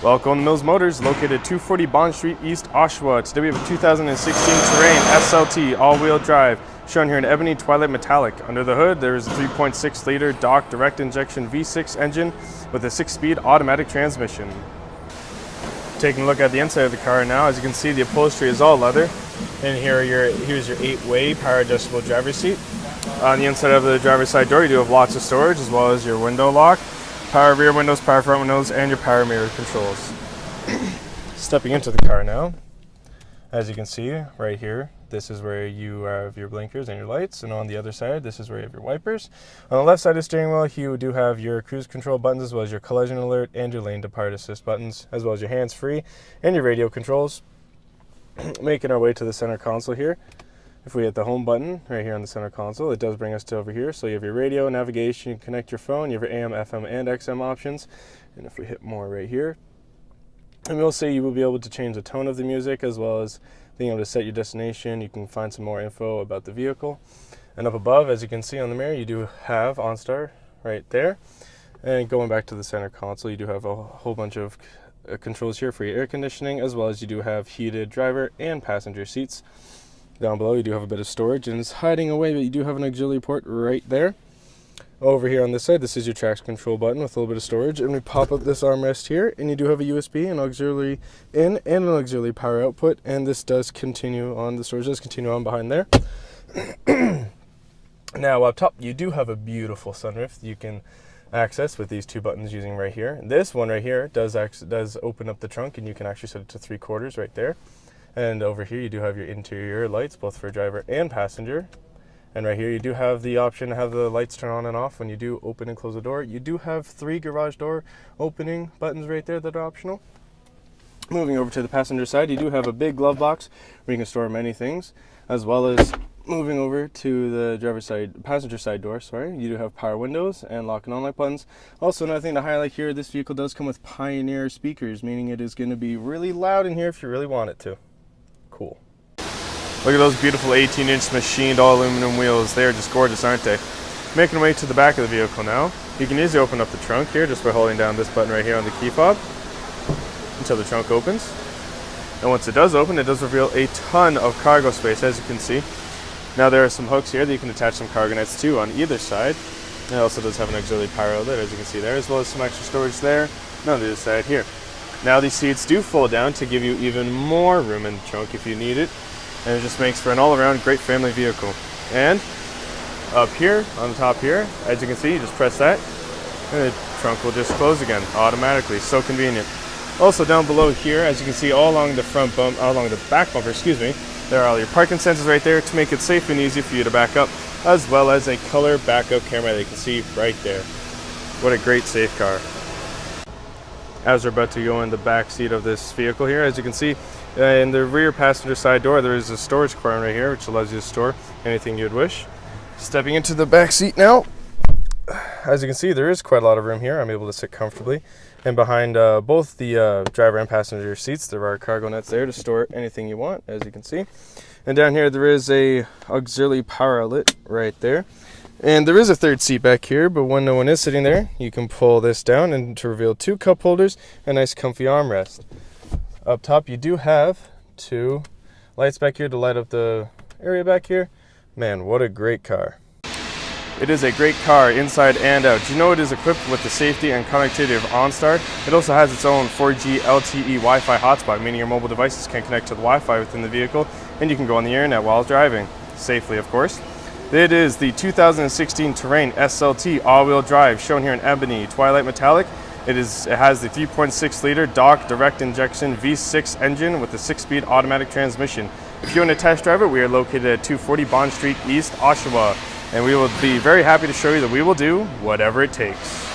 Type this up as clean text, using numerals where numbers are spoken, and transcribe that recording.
Welcome to Mills Motors, located at 240 Bond Street East, Oshawa. Today we have a 2016 Terrain SLT all-wheel drive, shown here in Ebony Twilight Metallic. Under the hood, there is a 3.6-liter Dock direct injection V6 engine with a 6-speed automatic transmission. Taking a look at the inside of the car now, as you can see, the upholstery is all leather. And here's your 8-way power adjustable driver's seat. On the inside of the driver's side door, you do have lots of storage, as well as your window lock, power rear windows, power front windows, and your power mirror controls. Stepping into the car now, as you can see right here, this is where you have your blinkers and your lights, and on the other side, this is where you have your wipers. On the left side of the steering wheel, you do have your cruise control buttons, as well as your collision alert and your lane depart assist buttons, as well as your hands-free and your radio controls. Making our way to the center console here. If we hit the home button right here on the center console, it does bring us to over here. So you have your radio, navigation, you can connect your phone, you have your AM, FM, and XM options. And if we hit more right here, and we'll see you will be able to change the tone of the music, as well as being able to set your destination. You can find some more info about the vehicle. And up above, as you can see on the mirror, you do have OnStar right there. And going back to the center console, you do have a whole bunch of controls here for your air conditioning, as well as you do have heated driver and passenger seats. Down below, you do have a bit of storage, and it's hiding away, but you do have an auxiliary port right there. Over here on this side, this is your traction control button with a little bit of storage, and we pop up this armrest here, and you do have a USB, an auxiliary in, and an auxiliary power output, and this does continue on, the storage does continue on behind there. Now up top, you do have a beautiful sunroof you can access with these two buttons using right here. This one right here does open up the trunk, and you can actually set it to 3/4 right there. And over here you do have your interior lights, both for driver and passenger. And right here you do have the option to have the lights turn on and off when you do open and close the door. You do have 3 garage door opening buttons right there that are optional. Moving over to the passenger side, you do have a big glove box where you can store many things, as well as moving over to the passenger side door, you do have power windows and lock and unlock buttons. Also, another thing to highlight here, this vehicle does come with Pioneer speakers, meaning it is going to be really loud in here if you really want it to. Cool. Look at those beautiful 18-inch machined all aluminum wheels. They are just gorgeous, aren't they? Making our way to the back of the vehicle now. You can easily open up the trunk here just by holding down this button right here on the key fob until the trunk opens. And once it does open, it does reveal a ton of cargo space, as you can see. Now there are some hooks here that you can attach some cargo nets to on either side. It also does have an auxiliary power outlet, as you can see there, as well as some extra storage there. And on the other side here. Now these seats do fold down to give you even more room in the trunk if you need it. And it just makes for an all-around great family vehicle. And up here, on the top here, as you can see, you just press that, and the trunk will just close again automatically. So convenient. Also down below here, as you can see, all along the back bumper, there are all your parking sensors right there to make it safe and easy for you to back up, as well as a color backup camera that you can see right there. What a great safe car. As we're about to go in the back seat of this vehicle here, as you can see, in the rear passenger side door, there is a storage compartment right here, which allows you to store anything you'd wish. Stepping into the back seat now, as you can see, there is quite a lot of room here. I'm able to sit comfortably. And behind both the driver and passenger seats, there are cargo nets there to store anything you want, as you can see. And down here, there is a auxiliary power outlet right there. And there is a third seat back here, but when no one is sitting there, you can pull this down and to reveal 2 cup holders and a nice comfy armrest. Up top, you do have 2 lights back here to light up the area back here. Man, what a great car. It is a great car inside and out. You know, it is equipped with the safety and connectivity of OnStar. It also has its own 4G LTE Wi-Fi hotspot, meaning your mobile devices can connect to the Wi-Fi within the vehicle, and you can go on the internet while driving, safely of course. It is the 2016 Terrain SLT all-wheel drive, shown here in Ebony Twilight Metallic. It has the 3.6-liter Dock direct injection V6 engine with a 6-speed automatic transmission. If you want to test drive it, we are located at 240 Bond Street East, Oshawa, and we will be very happy to show you that we will do whatever it takes.